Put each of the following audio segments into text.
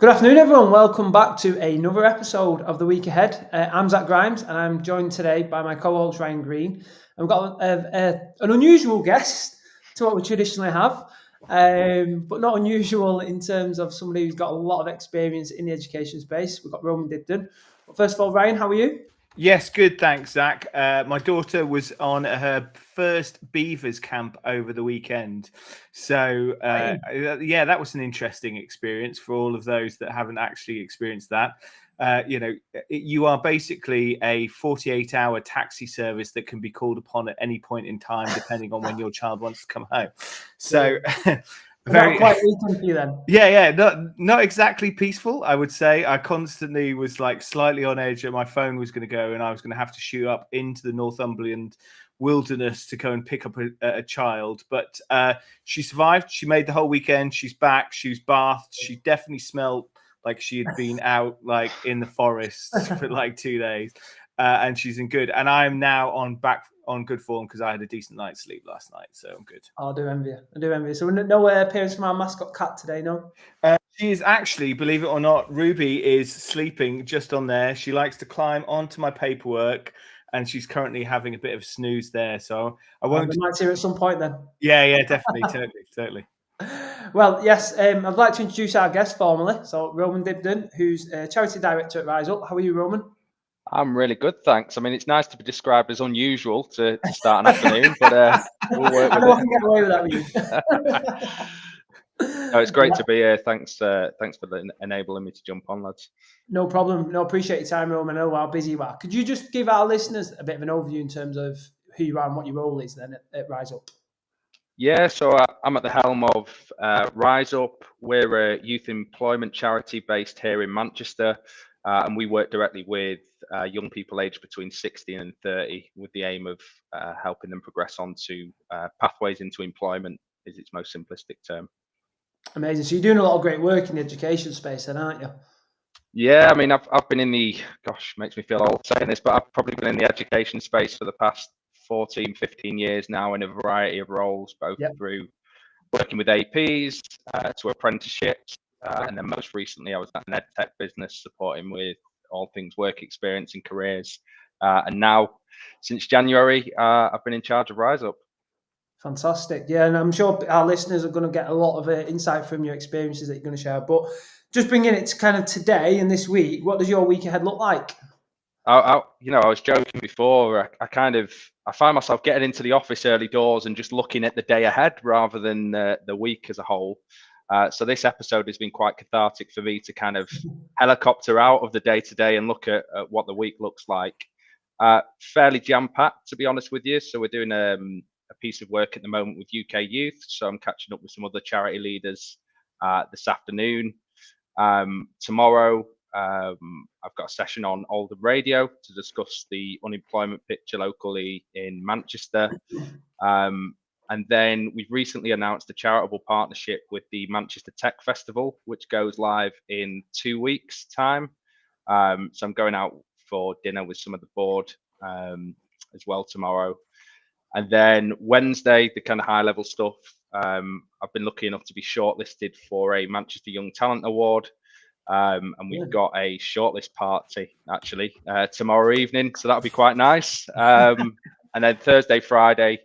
Good afternoon, everyone. Welcome back to another episode of The Week Ahead. I'm Zack Grimes, and I'm joined today by my co-host Ryan Green. And we've got an unusual guest to what we traditionally have, but not unusual in terms of somebody who's got a lot of experience in the education space. We've got Roman Dibden. But first of all, Ryan, how are you? Yes, good, thanks, Zach. My daughter was on her first Beavers camp over the weekend. So, yeah, that was an interesting experience for all of those that haven't actually experienced that. You are basically a 48-hour taxi service that can be called upon at any point in time, depending on when your child wants to come home. So... Not quite weekend for you then. Yeah, not exactly peaceful, I would say. I constantly was like slightly on edge that my phone was going to go and I was going to have to shoot up into the Northumberland wilderness to go and pick up a child. But she survived. She made the whole weekend. She's back. She was bathed. She definitely smelled like she had been out like in the forest for like 2 days. And she's in good. And I'm now back on good form because I had a decent night's sleep last night, so I'm good. I do envy you. So no appearance from our mascot cat today, no? She is actually, believe it or not, Ruby is sleeping just on there. She likes to climb onto my paperwork, and she's currently having a bit of a snooze there. So I won't. We might see her at some point then. Yeah, definitely, totally. Well, yes, I'd like to introduce our guest formally. So Roman Dibden, who's a charity director at Rise Up. How are you, Roman? I'm really good, thanks. I mean, it's nice to be described as unusual to start an afternoon, but we'll work with it. I can get away with that with you. No, it's great to be here. Thanks for enabling me to jump on, lads. No problem. No, appreciate your time, Roman. I know how busy you are. Could you just give our listeners a bit of an overview in terms of who you are and what your role is then at Rise Up? Yeah, so I'm at the helm of Rise Up. We're a youth employment charity based here in Manchester. And we work directly with young people aged between 16 and 30 with the aim of helping them progress onto pathways into employment is its most simplistic term. Amazing. So you're doing a lot of great work in the education space then, aren't you? Yeah, I mean, I've been in the, makes me feel old saying this, but I've probably been in the education space for the past 14, 15 years now in a variety of roles, both through working with APs to apprenticeships. And then most recently, I was at an ed tech business supporting with all things work experience and careers. And now, since January, I've been in charge of Rise Up. Fantastic. Yeah, and I'm sure our listeners are going to get a lot of insight from your experiences that you're going to share. But just bringing it to kind of today and this week, what does your week ahead look like? I was joking before. I find myself getting into the office early doors and just looking at the day ahead rather than the week as a whole. So this episode has been quite cathartic for me to kind of helicopter out of the day-to-day and look at what the week looks like. Fairly jam-packed, to be honest with you. So we're doing a piece of work at the moment with UK Youth. So I'm catching up with some other charity leaders this afternoon. Tomorrow, I've got a session on Oldham Radio to discuss the unemployment picture locally in Manchester. And then we've recently announced a charitable partnership with the Manchester Tech Festival, which goes live in 2 weeks' time. So I'm going out for dinner with some of the board as well tomorrow. And then Wednesday, the kind of high-level stuff, I've been lucky enough to be shortlisted for a Manchester Young Talent Award. And we've got a shortlist party, actually, tomorrow evening. So that'll be quite nice. And then Thursday, Friday,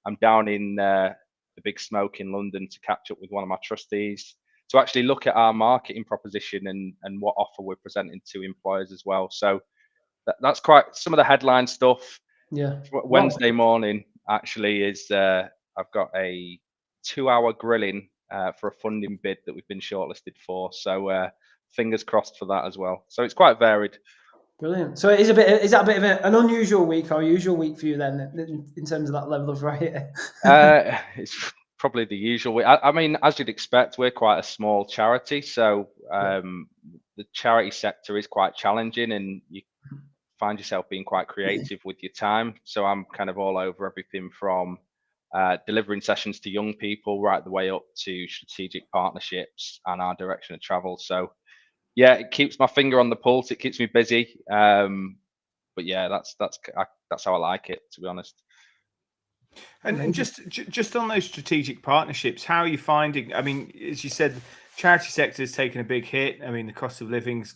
I'm down in the Big Smoke in London to catch up with one of my trustees to actually look at our marketing proposition and what offer we're presenting to employers as well. So that's quite some of the headline stuff. Yeah. Wednesday morning actually is I've got a 2-hour grilling for a funding bid that we've been shortlisted for. So fingers crossed for that as well. So it's quite varied. Brilliant. So is that a bit of an unusual week or a usual week for you then in terms of that level of variety? It's probably the usual week. I mean, as you'd expect, we're quite a small charity. So the charity sector is quite challenging and you find yourself being quite creative with your time. So I'm kind of all over everything from delivering sessions to young people right the way up to strategic partnerships and our direction of travel. So yeah, it keeps my finger on the pulse. It keeps me busy. But yeah, that's how I like it, to be honest. And just on those strategic partnerships, how are you finding? I mean, as you said, charity sector has taken a big hit. I mean, the cost of living's,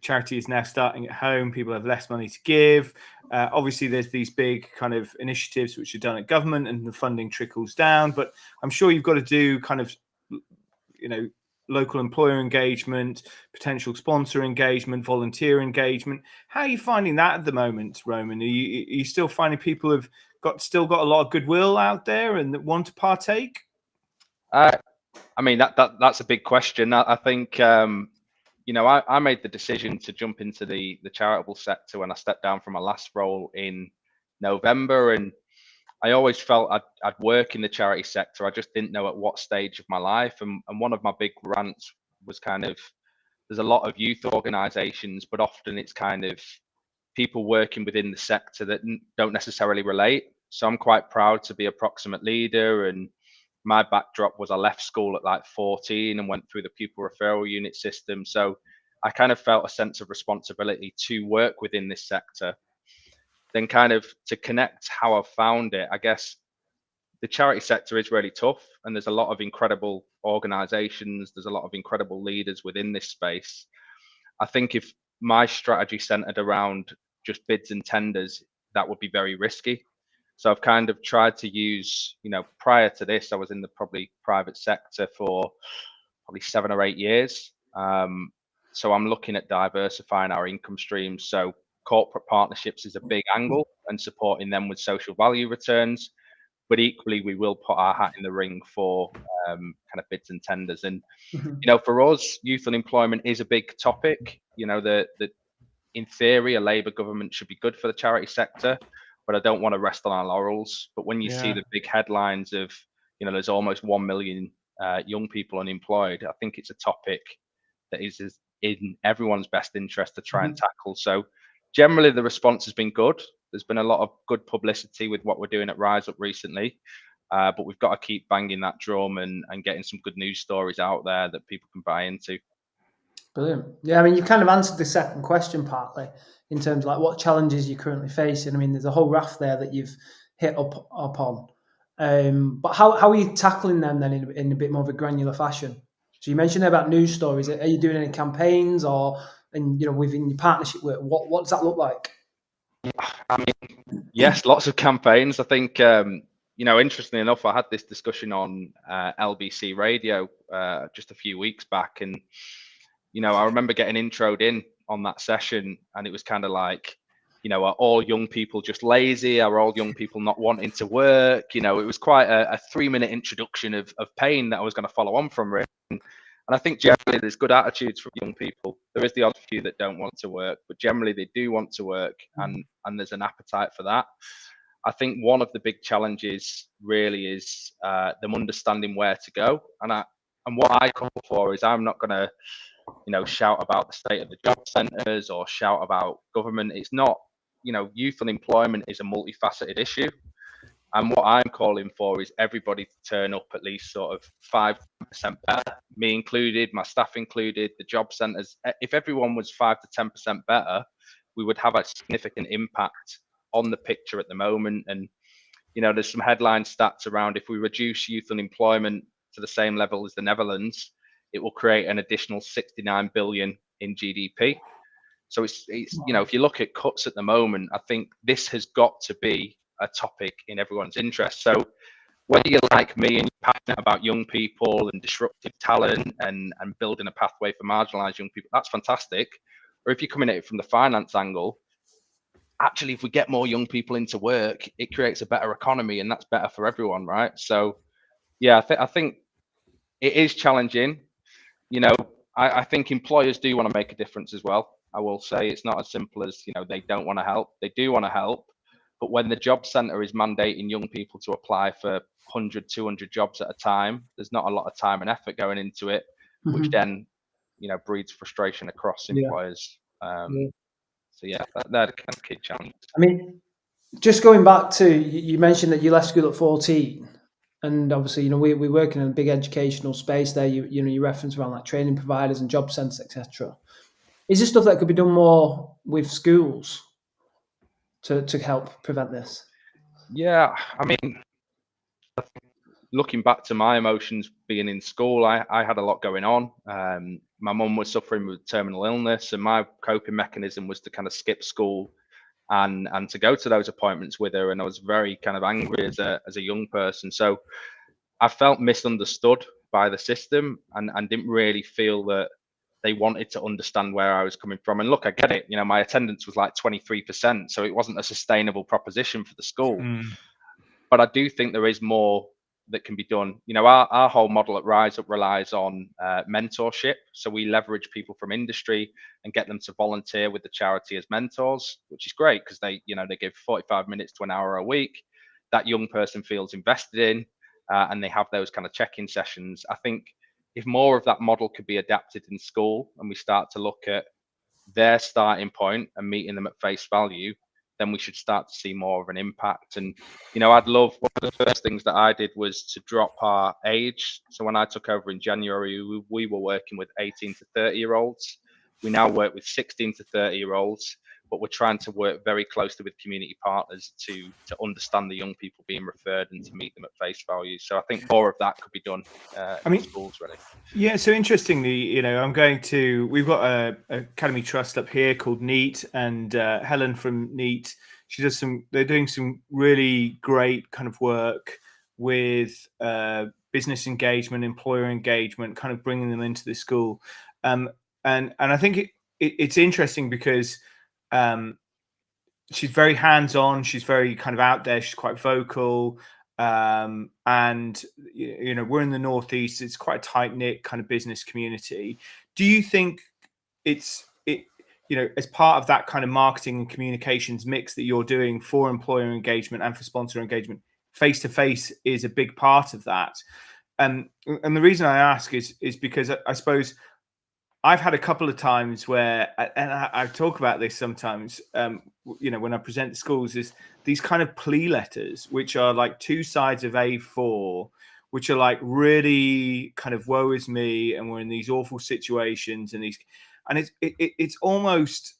charity is now starting at home. People have less money to give. Obviously, there's these big kind of initiatives which are done at government and the funding trickles down. But I'm sure you've got to do kind of, local employer engagement, potential sponsor engagement, volunteer engagement. How are you finding that at the moment, Roman? Are you still finding people have still got a lot of goodwill out there and that want to partake? I mean, that's a big question. I think I made the decision to jump into the charitable sector when I stepped down from my last role in November, and I always felt I'd work in the charity sector. I just didn't know at what stage of my life. And one of my big rants was kind of, there's a lot of youth organisations, but often it's kind of people working within the sector that don't necessarily relate. So I'm quite proud to be a proximate leader, and my backdrop was I left school at like 14 and went through the pupil referral unit system. So I kind of felt a sense of responsibility to work within this sector. Then kind of to connect how I've found it, I guess the charity sector is really tough, and there's a lot of incredible organizations, there's a lot of incredible leaders within this space. I think if my strategy centered around just bids and tenders, that would be very risky. So I've kind of tried to use, prior to this, I was in the probably private sector for probably 7 or 8 years. So I'm looking at diversifying our income streams. So corporate partnerships is a big angle, and supporting them with social value returns. But equally, we will put our hat in the ring for kind of bids and tenders. And for us, youth unemployment is a big topic. The in theory, a Labour government should be good for the charity sector, but I don't want to rest on our laurels. But when you see the big headlines of, there's almost 1 million young people unemployed, I think it's a topic that is in everyone's best interest to try and tackle. So generally, the response has been good. There's been a lot of good publicity with what we're doing at Rise Up recently, but we've got to keep banging that drum and getting some good news stories out there that people can buy into. Brilliant. Yeah, I mean, you kind of answered the second question partly in terms of like what challenges you're currently facing. I mean, there's a whole raft there that you've hit upon. But how are you tackling them then in a bit more of a granular fashion? So you mentioned about news stories. Are you doing any campaigns or, within your partnership work, what does that look like? I mean, yes, lots of campaigns. I think, interestingly enough, I had this discussion on LBC radio just a few weeks back. And, I remember getting introed in on that session, and it was kind of like, are all young people just lazy? Are all young people not wanting to work? It was quite a 3-minute introduction of pain that I was going to follow on from it. And I think generally there's good attitudes from young people. There is the odd few that don't want to work, but generally they do want to work, and there's an appetite for that. I think one of the big challenges really is them understanding where to go. And what I call for is, I'm not going to, shout about the state of the job centres or shout about government. It's not, youth unemployment is a multifaceted issue. And what I'm calling for is everybody to turn up at least sort of 5% better, me included, my staff included, the job centres. If everyone was 5 to 10% better, we would have a significant impact on the picture at the moment. And, there's some headline stats around, if we reduce youth unemployment to the same level as the Netherlands, it will create an additional 69 billion in GDP. So it's if you look at cuts at the moment, I think this has got to be a topic in everyone's interest. So whether you're like me and you're passionate about young people and disruptive talent and building a pathway for marginalised young people, that's fantastic. Or if you're coming at it from the finance angle, actually, if we get more young people into work, it creates a better economy, and that's better for everyone, right? So, yeah, I think it is challenging. I think employers do want to make a difference as well. I will say it's not as simple as, they don't want to help. They do want to help. But when the job centre is mandating young people to apply for 100, 200 jobs at a time, there's not a lot of time and effort going into it, which then, breeds frustration across employers. So, yeah, they're the kind of key challenges. I mean, just going back to, you mentioned that you left school at 14. And obviously, we work in a big educational space there. You reference around like training providers and job centres, etc. Is this stuff that could be done more with schools to help prevent this? Yeah, I mean, looking back to my emotions being in school, I had a lot going on. My mum was suffering with terminal illness, and my coping mechanism was to kind of skip school and to go to those appointments with her. And I was very kind of angry as a young person. So I felt misunderstood by the system, and didn't really feel that they wanted to understand where I was coming from. And look, I get it. My attendance was like 23%, so it wasn't a sustainable proposition for the school. But I do think there is more that can be done. Our whole model at Rise Up relies on mentorship. So we leverage people from industry and get them to volunteer with the charity as mentors, which is great because they give 45 minutes to an hour a week. That young person feels invested in, and they have those kind of check-in sessions. I think if more of that model could be adapted in school, and we start to look at their starting point and meeting them at face value, then we should start to see more of an impact. And I'd love, one of the first things that I did was to drop our age. So when I took over in January, we were working with 18 to 30-year-olds. We now work with 16 to 30-year-olds, but we're trying to work very closely with community partners to understand the young people being referred and to meet them at face value. So I think more of that could be done in schools, really. Yeah, so interestingly, we've got a Academy Trust up here called NEAT, and Helen from NEAT, they're doing some really great kind of work with business engagement, employer engagement, kind of bringing them into the school. And I think it's interesting because she's very hands-on, she's very kind of out there, she's quite vocal. And we're in the Northeast, it's quite a tight-knit kind of business community. Do you think as part of that kind of marketing and communications mix that you're doing for employer engagement and for sponsor engagement, face-to-face is a big part of that? And the reason I ask is because I suppose I've had a couple of times where, and I talk about this sometimes, when I present to schools, is these kind of plea letters, which are like two sides of A4, which are like really kind of woe is me, and we're in these awful situations, and it's almost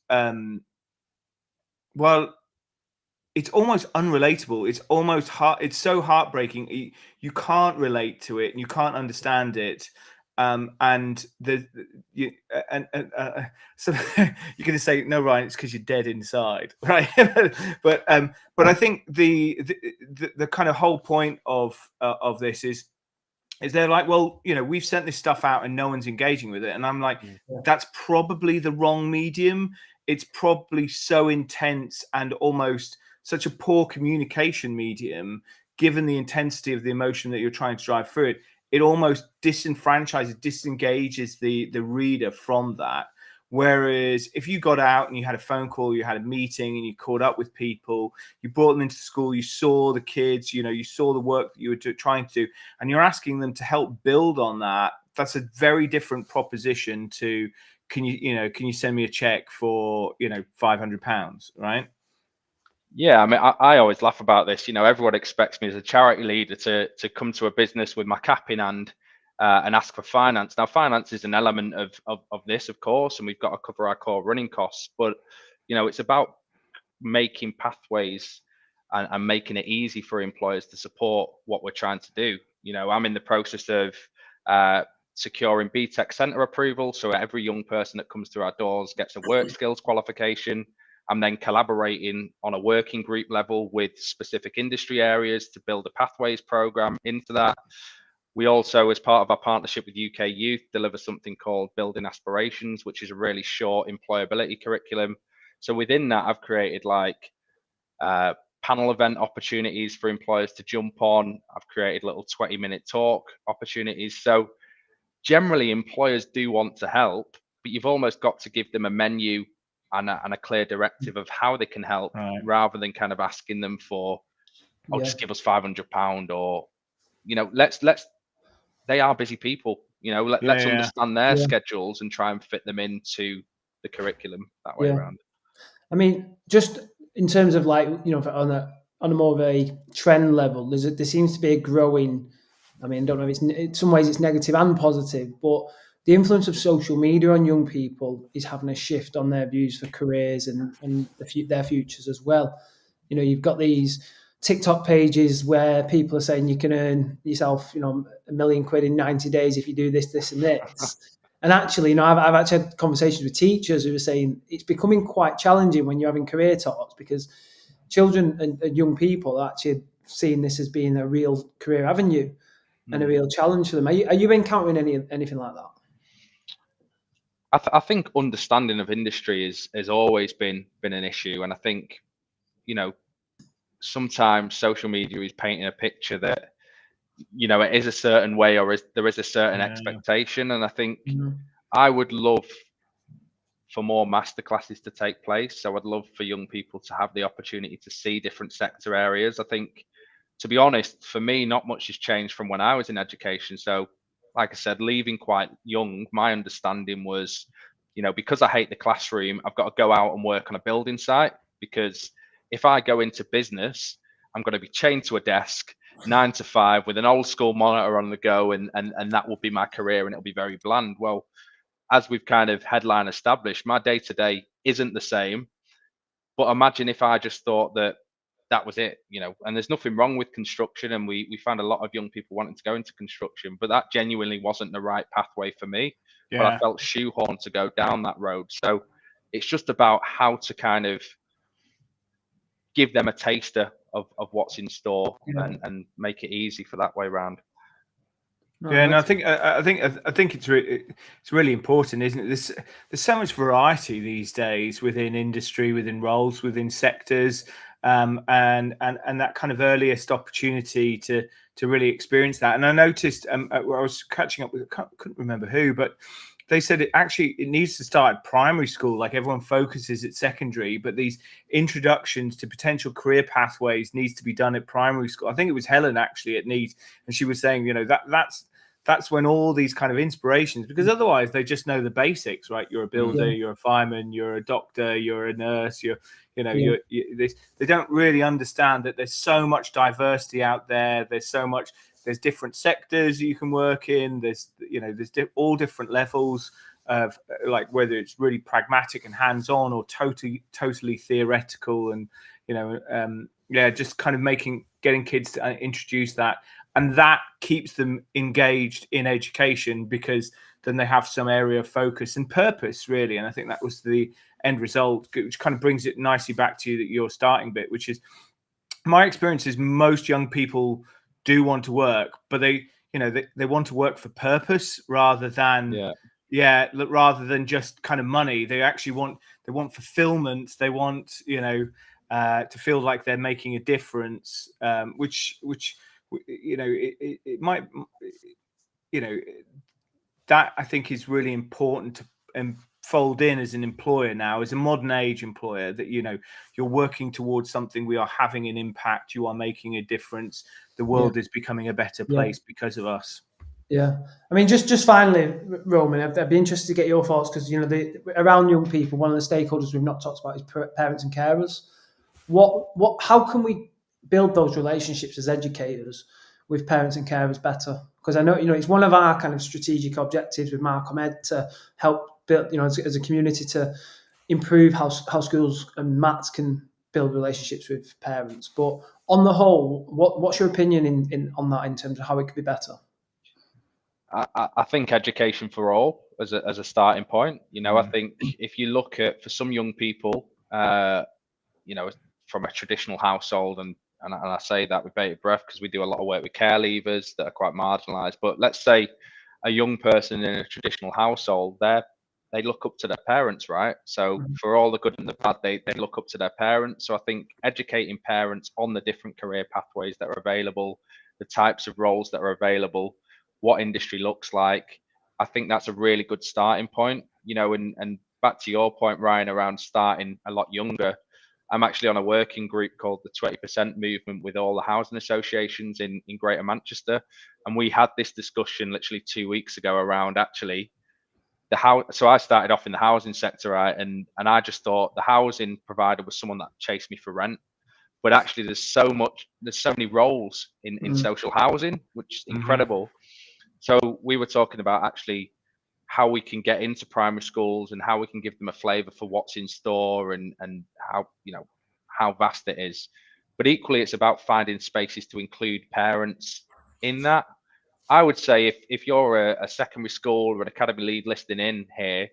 it's almost unrelatable. It's almost it's so heartbreaking. You can't relate to it, and you can't understand it. So you're going to say, no, Ryan, it's because you're dead inside, right? but I think the kind of whole point of this is they're like, well, we've sent this stuff out and no one's engaging with it, and I'm like, that's probably the wrong medium. It's probably so intense and almost such a poor communication medium, given the intensity of the emotion that you're trying to drive through it. It almost disengages the reader from that. Whereas if you got out and you had a phone call, you had a meeting, and you caught up with people, you brought them into school, you saw the kids, you saw the work that you were trying to do, and you're asking them to help build on that. That's a very different proposition to, can you send me a check for £500, right? Yeah, I mean, I always laugh about this. Everyone expects me as a charity leader to come to a business with my cap in hand and ask for finance. Now, finance is an element of this, of course, and we've got to cover our core running costs. But it's about making pathways and making it easy for employers to support what we're trying to do. I'm in the process of securing BTEC centre approval, so every young person that comes through our doors gets a work skills qualification. I'm then collaborating on a working group level with specific industry areas to build a pathways program into that. We also, as part of our partnership with UK Youth, deliver something called Building Aspirations, which is a really short employability curriculum. So within that, I've created panel event opportunities for employers to jump on. I've created little 20-minute talk opportunities. So generally, employers do want to help, but you've almost got to give them a menu and a clear directive of how they can help, right, rather than kind of asking them for, just give us £500, or let's they are busy people, let's understand their schedules and try and fit them into the curriculum that way around. I mean, just in terms of on a more of a trend level, there seems to be a growing, I mean, I don't know if in some ways it's negative and positive, but the influence of social media on young people is having a shift on their views for careers and their futures as well. You've got these TikTok pages where people are saying you can earn yourself, £1 million in 90 days if you do this, this, and this. And actually, I've actually had conversations with teachers who are saying it's becoming quite challenging when you're having career talks, because children and young people are actually seeing this as being a real career avenue and a real challenge for them. Are you encountering anything like that? I think understanding of industry has always been an issue, and I think sometimes social media is painting a picture that it is a certain way, or there is a certain expectation, and I think I would love for more masterclasses to take place. So I'd love for young people to have the opportunity to see different sector areas. I think, to be honest, for me, not much has changed from when I was in education. So, like I said, leaving quite young, my understanding was, because I hate the classroom, I've got to go out and work on a building site, because if I go into business, I'm going to be chained to a desk 9 to 5 with an old school monitor on the go, and that will be my career, and it'll be very bland. Well, as we've kind of headline established, my day to day isn't the same. But imagine if I just thought that was it, and there's nothing wrong with construction. And we found a lot of young people wanting to go into construction, but that genuinely wasn't the right pathway for me. But I felt shoehorned to go down that road. So it's just about how to kind of give them a taster of what's in store, and make it easy for that way around. And I think it's really important, isn't it? There's so much variety these days within industry, within roles, within sectors, and that kind of earliest opportunity to really experience that. And I noticed, I was catching up with, couldn't remember who, but they said it needs to start at primary school. Like, everyone focuses at secondary, but these introductions to potential career pathways needs to be done at primary school. I think it was Helen actually at Neat, and she was saying, that's when all these kind of inspirations, because otherwise they just know the basics, right? You're a builder, you're a fireman, you're a doctor, you're a nurse, they don't really understand that there's so much diversity out there. There's different sectors you can work in. There's all different levels of, like, whether it's really pragmatic and hands-on or totally theoretical, and just kind of getting kids to introduce that. And that keeps them engaged in education, because then they have some area of focus and purpose, really. And I think that was the end result, which kind of brings it nicely back to your starting bit, which is, my experience is most young people do want to work, but they want to work for purpose rather than rather than just kind of money. They actually want fulfillment. They want to feel like they're making a difference, which it might, that I think is really important to fold in as an employer now, as a modern age employer, that you're working towards something. We are having an impact. You are making a difference. The world is becoming a better place because of us. Yeah, I mean, just finally, Roman, I'd be interested to get your thoughts, because around young people, one of the stakeholders we've not talked about is parents and carers. How can we build those relationships as educators with parents and carers better? Because I know it's one of our kind of strategic objectives with MarCommEd to help build, as a community, to improve how schools and MATs can build relationships with parents. But on the whole, what's your opinion on that, in terms of how it could be better? I think education for all as a starting point. I think if you look at, for some young people, from a traditional household, and I say that with bated breath, because we do a lot of work with care leavers that are quite marginalised. But let's say a young person in a traditional household, they look up to their parents, right? So for all the good and the bad, they look up to their parents. So I think educating parents on the different career pathways that are available, the types of roles that are available, what industry looks like, I think that's a really good starting point. And back to your point, Ryan, around starting a lot younger. I'm actually on a working group called the 20% Movement with all the housing associations in Greater Manchester. And we had this discussion literally 2 weeks ago around actually so I started off in the housing sector, right? And I just thought the housing provider was someone that chased me for rent. But actually there's so many roles in social housing, which is incredible. So we were talking about actually how we can get into primary schools and how we can give them a flavour for what's in store, and how vast it is. but equally it's about finding spaces to include parents in that. I would say if you're a secondary school or an academy lead listening in here,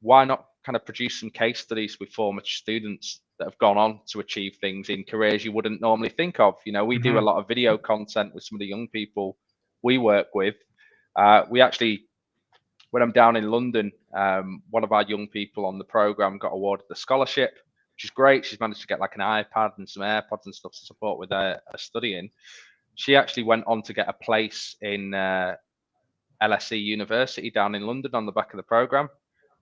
why not kind of produce some case studies with former students that have gone on to achieve things in careers you wouldn't normally think of? You know, we do a lot of video content with some of the young people we work with. We actually, when I'm down in London, one of our young people on the program got awarded the scholarship, which is great. She's managed to get like an iPad and some AirPods and stuff to support with her studying. She actually went on to get a place in LSE University down in London on the back of the program.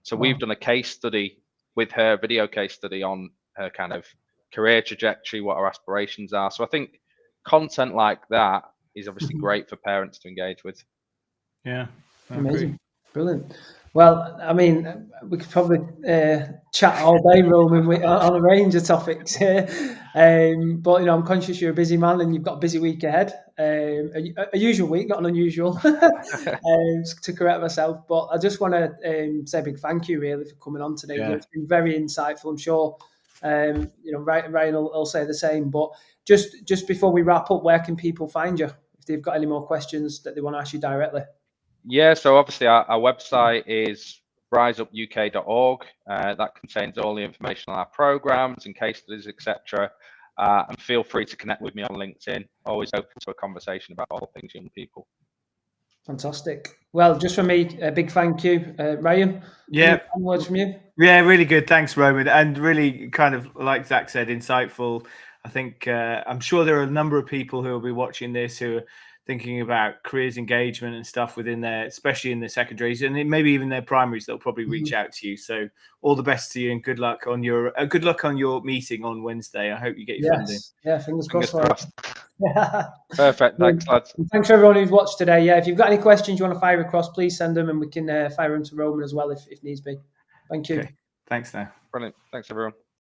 So we've done a case study with her, video case study on her kind of career trajectory, what her aspirations are. So I think content like that is obviously great for parents to engage with. Yeah, amazing, brilliant. Well, I mean, we could probably chat all day, Roman, on a range of topics here. But, you know, I'm conscious you're a busy man and you've got a busy week ahead. A usual week, not an unusual, to correct myself. But I just want to say a big thank you, really, for coming on today. Yeah. It's been very insightful. I'm sure, you know, Ryan will say the same. But just before we wrap up, where can people find you if they've got any more questions that they want to ask you directly? Yeah, so obviously our website is riseupuk.org. That contains all the information on our programs and case studies, etc. And feel free to connect with me on LinkedIn. Always open to a conversation about all things young people. Fantastic. Well, just from me, a big thank you, Ryan. Yeah. Any words from you? Yeah, really good. Thanks, Roman. And really kind of, like Zach said, insightful. I think I'm sure there are a number of people who will be watching this who are thinking about careers engagement and stuff within their, especially in the secondaries and maybe even their primaries. They'll probably reach out to you. So all the best to you and good luck on your meeting on Wednesday. I hope you get your funding. Yeah, fingers crossed. Perfect. Thanks, lads. And thanks for everyone who's watched today. Yeah, if you've got any questions you want to fire across, please send them and we can fire them to Roman as well if needs be. Thank you. Okay. Thanks now. Brilliant. Thanks, everyone.